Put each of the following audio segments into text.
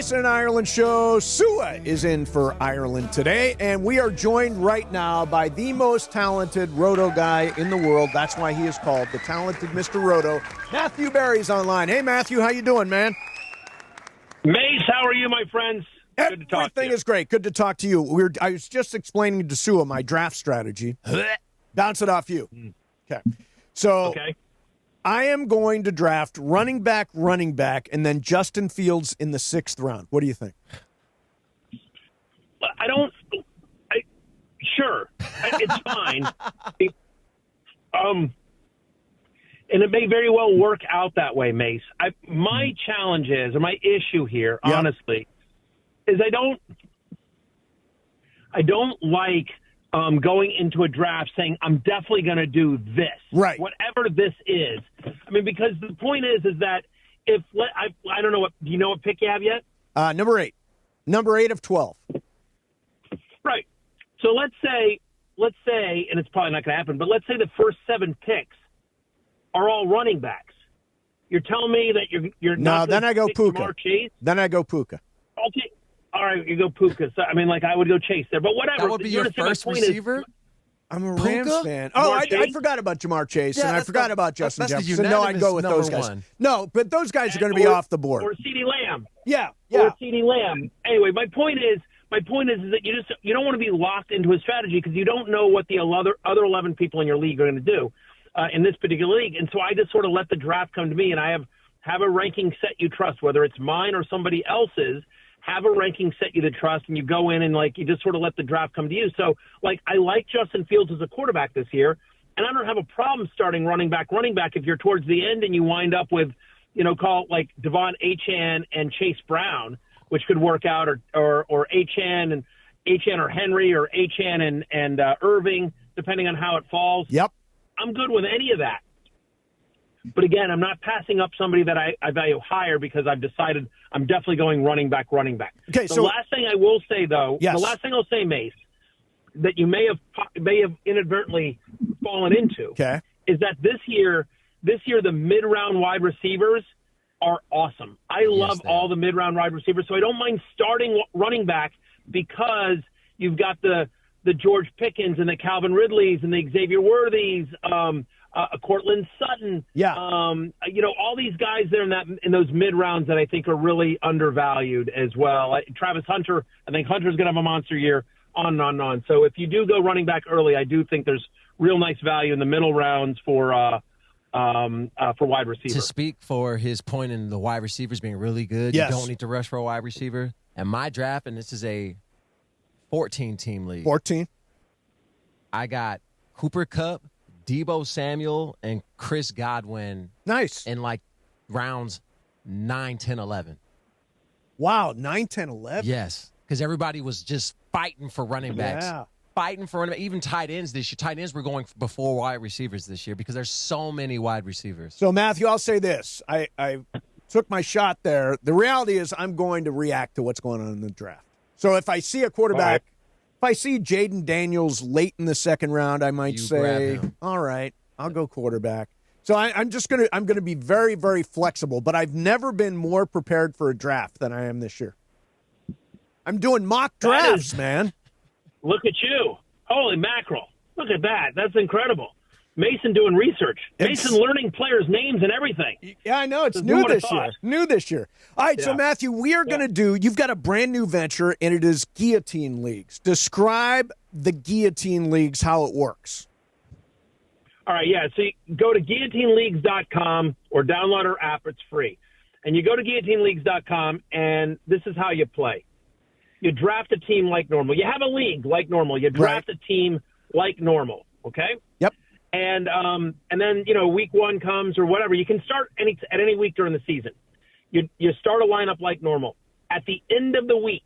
Mason and Ireland show. Sua is in for Ireland today, and we are joined right now by the most talented roto guy in the world. That's why he is called the talented Mr. Roto. Matthew Berry's online. Hey, Matthew, how you doing, man? Mace, how are you, my friends? Good to talk to Everything you. is great. Good to talk to you. I was just explaining to Sua my draft strategy. Bounce it off you. Okay. So I am going to draft running back, and then Justin Fields in the 6th round. What do you think? Sure. It's fine. And it may very well work out that way, Mace. My challenge is, or my issue here, honestly, is I don't like going into a draft saying I'm definitely going to do this, right? Whatever this is. I mean, because the point is that if I don't know what, do you know what pick you have yet? Number 8 of 12. Right. So let's say, and it's probably not going to happen, but let's say the first 7 picks are all running backs. You're telling me that you're not. No, then I go Puka. Jamar Chase? Then I go Puka. Okay. All right, you go Puka. So, I mean, like, I would go Chase there, but whatever. That would be your first receiver? I'm a Rams fan. Oh, I forgot about Jamar Chase, and I forgot about Justin Jefferson. No, I'd go with those guys. No, but those guys are going to be off the board. Or CeeDee Lamb. Yeah. Or CeeDee Lamb. Anyway, my point is that you don't want to be locked into a strategy because you don't know what the other 11 people in your league are going to do in this particular league. And so I just sort of let the draft come to me, and I have a ranking set you trust, whether it's mine or somebody else's. Have a ranking set you to trust, and you go in and, like, you just sort of let the draft come to you. So, like, I like Justin Fields as a quarterback this year, and I don't have a problem starting running back if you're towards the end and you wind up with, call it like Devon Achane and Chase Brown, which could work out, or Achane or Henry, or Achane and Irving, depending on how it falls. Yep. I'm good with any of that. But again, I'm not passing up somebody that I value higher because I've decided I'm definitely going running back. Okay, the last thing I will say, though, yes. The last thing I'll say, Mace, that you may have inadvertently fallen into, is that this year the mid-round wide receivers are awesome. I love all the mid-round wide receivers, so I don't mind starting running back because you've got the George Pickens and the Calvin Ridleys and the Xavier Worthies, Cortland Sutton, all these guys there in those mid rounds that I think are really undervalued as well. Travis Hunter, I think Hunter's going to have a monster year, on and on and on. So if you do go running back early, I do think there's real nice value in the middle rounds for wide receivers. To speak for his point in the wide receivers being really good, you don't need to rush for a wide receiver. And my draft, and this is a 14-team league. 14. I got Cooper Kupp, Deebo Samuel, and Chris Godwin. Nice. In like rounds 9, 10, 11. Wow, 9, 10, 11? Yes, because everybody was just fighting for running backs. Yeah. Fighting for running backs. Even tight ends this year. Tight ends were going before wide receivers this year because there's so many wide receivers. So, Matthew, I'll say this. I took my shot there. The reality is I'm going to react to what's going on in the draft. So if I see a quarterback, if I see Jaden Daniels late in the 2nd round, I might say, all right, I'll go quarterback. So I'm going to be very, very flexible, but I've never been more prepared for a draft than I am this year. I'm doing mock drafts, man. Look at you. Holy mackerel. Look at that. That's incredible. Mason doing research. Mason learning players' names and everything. Yeah, I know. It's new this year. All right, so Matthew, we are going to do, you've got a brand new venture, and it is Guillotine Leagues. Describe the Guillotine Leagues, how it works. All right, so you go to guillotineleagues.com or download our app. It's free. And you go to guillotineleagues.com, and this is how you play. You draft a team like normal. You have a league like normal. You draft a team like normal, okay? Yep. And then, week 1 comes or whatever. You can start at any week during the season. You start a lineup like normal. At the end of the week,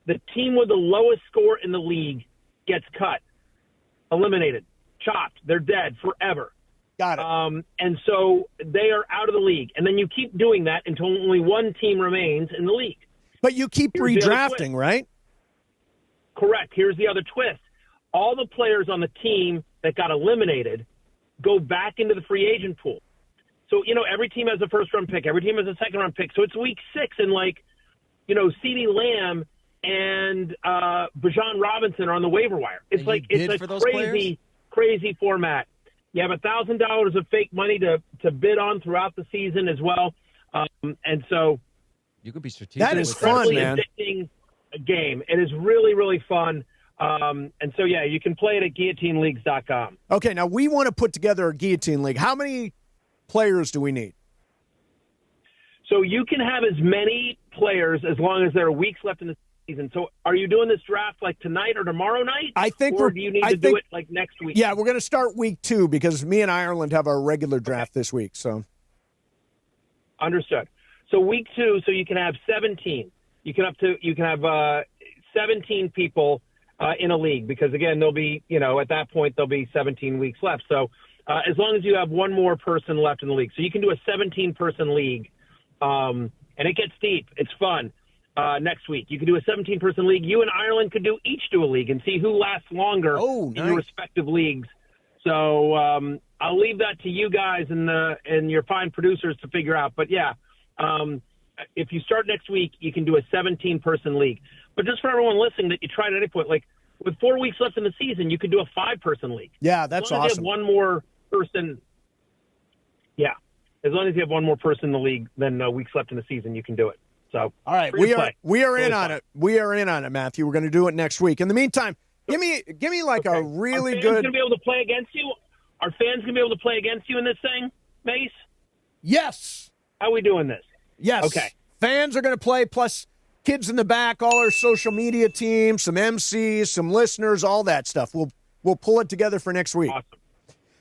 the team with the lowest score in the league gets cut, eliminated, chopped. They're dead forever. Got it. And so they are out of the league. And then you keep doing that until only one team remains in the league. But you keep redrafting, right? Correct. Here's the other twist. All the players on the team that got eliminated go back into the free agent pool. So, every team has a first-round pick. Every team has a second-round pick. So it's week 6, and, CeeDee Lamb and Bijan Robinson are on the waiver wire. It's like it's a crazy format. You have $1,000 of fake money to bid on throughout the season as well, and so you could be strategic. That is fun, man. Addicting game. It is really, really fun. And so, yeah, you can play it at guillotineleagues.com. Okay, now we want to put together a guillotine league. How many players do we need? So you can have as many players as long as there are weeks left in the season. So are you doing this draft like tonight or tomorrow night? I think or do you need to do it like next week? Yeah, we're going to start week 2 because me and Ireland have our regular draft this week. So understood. So week 2, so you can have 17. You can have 17 people in a league because, again, there'll be, at that point, there'll be 17 weeks left. So as long as you have one more person left in the league. So you can do a 17-person league, and it gets deep. It's fun next week. You can do a 17-person league. You and Ireland could each do a league and see who lasts longer in your respective leagues. So I'll leave that to you guys and your fine producers to figure out. But, yeah, if you start next week, you can do a 17-person league. But just for everyone listening that you try at any point, like with 4 weeks left in the season, you could do a 5-person league. Yeah, that's awesome. As long as you have one more person, as long as you have one more person in the league than weeks left in the season, you can do it. So, all right, we are in on it. We are in on it, Matthew. We're going to do it next week. In the meantime, give me like a really good. Are fans going to be able to play against you? Are fans going to be able to play against you in this thing, Mace? Yes. How are we doing this? Yes. Okay. Fans are going to play, plus kids in the back, all our social media team, some MCs, some listeners, all that stuff. We'll pull it together for next week. Awesome.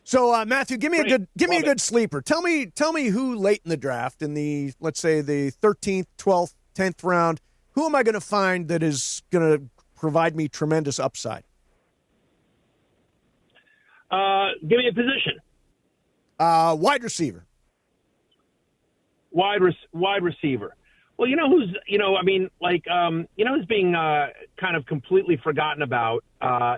So Matthew, give me a good sleeper. Tell me who late in the draft, in the, let's say, the 13th, 12th, 10th round, who am I going to find that is going to provide me tremendous upside? Give me a position. Wide receiver. Wide receiver. Well, who's being kind of completely forgotten about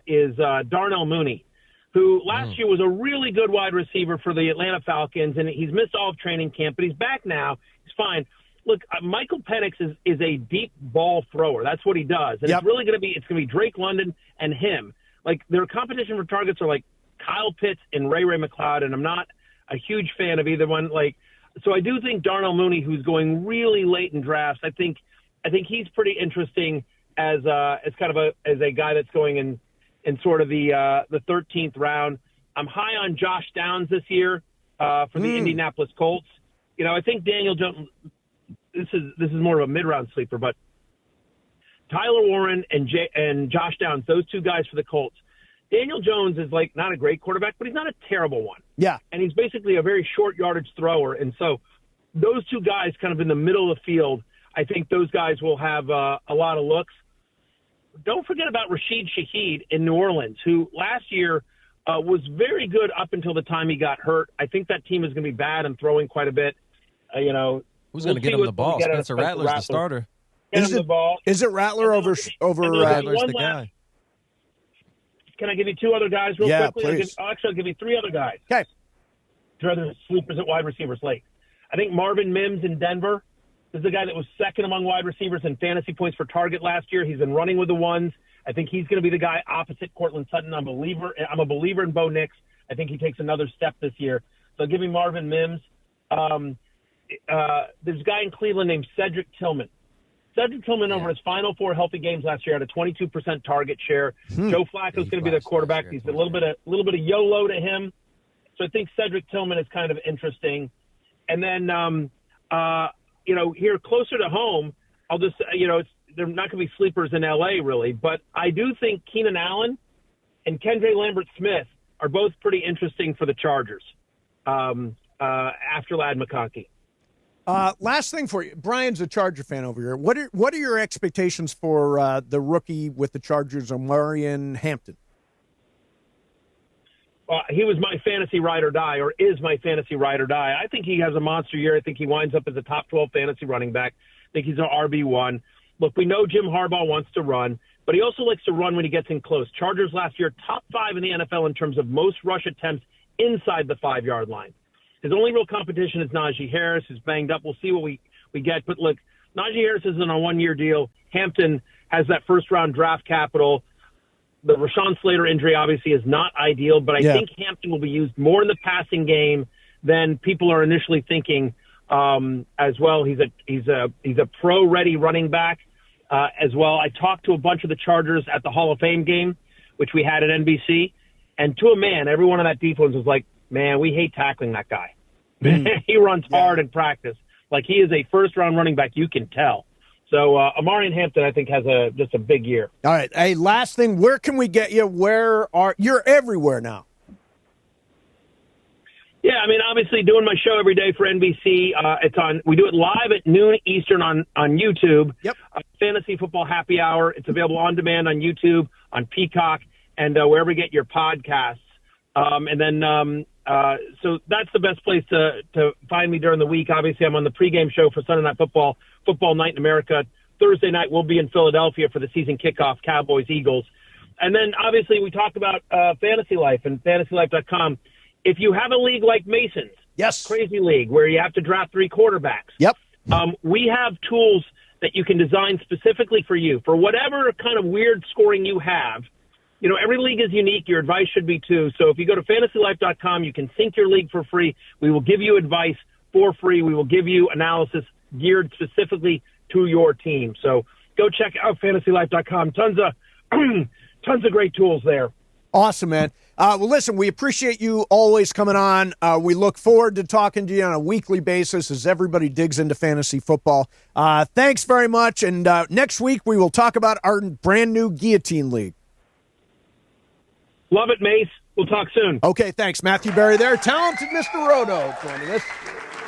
is Darnell Mooney, who last year was a really good wide receiver for the Atlanta Falcons, and he's missed all of training camp, but he's back now. He's fine. Look, Michael Penix is a deep ball thrower. That's what he does, and it's really going to be Drake London and him. Like their competition for targets are like Kyle Pitts and Ray McLeod, and I'm not a huge fan of either one. So I do think Darnell Mooney, who's going really late in drafts, I think he's pretty interesting as a guy that's going in sort of the 13th round. I'm high on Josh Downs this year for the Indianapolis Colts. I think Daniel Jones. This is more of a mid-round sleeper, but Tyler Warren and Josh Downs, those two guys for the Colts. Daniel Jones is not a great quarterback, but he's not a terrible one. Yeah. And he's basically a very short yardage thrower. And so those two guys kind of in the middle of the field, I think those guys will have a lot of looks. Don't forget about Rashid Shaheed in New Orleans, who last year was very good up until the time he got hurt. I think that team is going to be bad and throwing quite a bit. Who's going to get him the ball? Spencer Rattler's the starter. Is it Rattler over Rattler's the guy? Can I give you two other guys real quickly? Please. I'll give you three other guys. Okay. Two other sleepers at wide receivers late. I think Marvin Mims in Denver. This is a guy that was second among wide receivers in fantasy points per target last year. He's been running with the ones. I think he's going to be the guy opposite Cortland Sutton. I'm a believer in Bo Nix. I think he takes another step this year. So give me Marvin Mims. There's a guy in Cleveland named Cedric Tillman. Cedric Tillman, over his final 4 healthy games last year, had a 22% target share. Joe Flacco's going to be their quarterback. He's a little bit of YOLO to him. So I think Cedric Tillman is kind of interesting. And then, here closer to home, I'll just, they're not going to be sleepers in LA really, but I do think Keenan Allen and Kendra Lambert-Smith are both pretty interesting for the Chargers after Ladd McConkey. Last thing for you. Brian's a Charger fan over here. What are your expectations for the rookie with the Chargers, Omarion Hampton? He was my fantasy ride or die, or is my fantasy ride or die. I think he has a monster year. I think he winds up as a top 12 fantasy running back. I think he's an RB1. Look, we know Jim Harbaugh wants to run, but he also likes to run when he gets in close. Chargers last year, top 5 in the NFL in terms of most rush attempts inside the 5-yard line. His only real competition is Najee Harris, who's banged up. We'll see what we get. But look, Najee Harris is on a 1-year deal. Hampton has that first-round draft capital. The Rashawn Slater injury obviously is not ideal, but I think Hampton will be used more in the passing game than people are initially thinking as well. He's a pro-ready running back as well. I talked to a bunch of the Chargers at the Hall of Fame game, which we had at NBC, and to a man, everyone on that defense was like, man, we hate tackling that guy. He runs hard in practice. Like, he is a first-round running back, you can tell. So Amari Hampton, I think, has just a big year. All right. Hey, last thing, where can we get you? You're everywhere now? Yeah, I mean, obviously doing my show every day for NBC. We do it live at noon Eastern on YouTube. Yep. Fantasy Football Happy Hour. It's available on demand on YouTube, on Peacock, and wherever you get your podcasts. So that's the best place to find me during the week. Obviously, I'm on the pregame show for Sunday Night Football, Football Night in America. Thursday night, we'll be in Philadelphia for the season kickoff, Cowboys-Eagles. And then, obviously, we talked about Fantasy Life and FantasyLife.com. If you have a league like Mason's, crazy league, where you have to draft 3 quarterbacks, we have tools that you can design specifically for you. For whatever kind of weird scoring you have, you know, every league is unique. Your advice should be too. So if you go to FantasyLife.com, you can sync your league for free. We will give you advice for free. We will give you analysis geared specifically to your team. So go check out FantasyLife.com. Tons of great tools there. Awesome, man. Well, listen, we appreciate you always coming on. We look forward to talking to you on a weekly basis as everybody digs into fantasy football. Thanks very much. And next week, we will talk about our brand new Guillotine League. Love it, Mace. We'll talk soon. Okay, thanks. Matthew Berry there. Talented Mr. Roto joining us.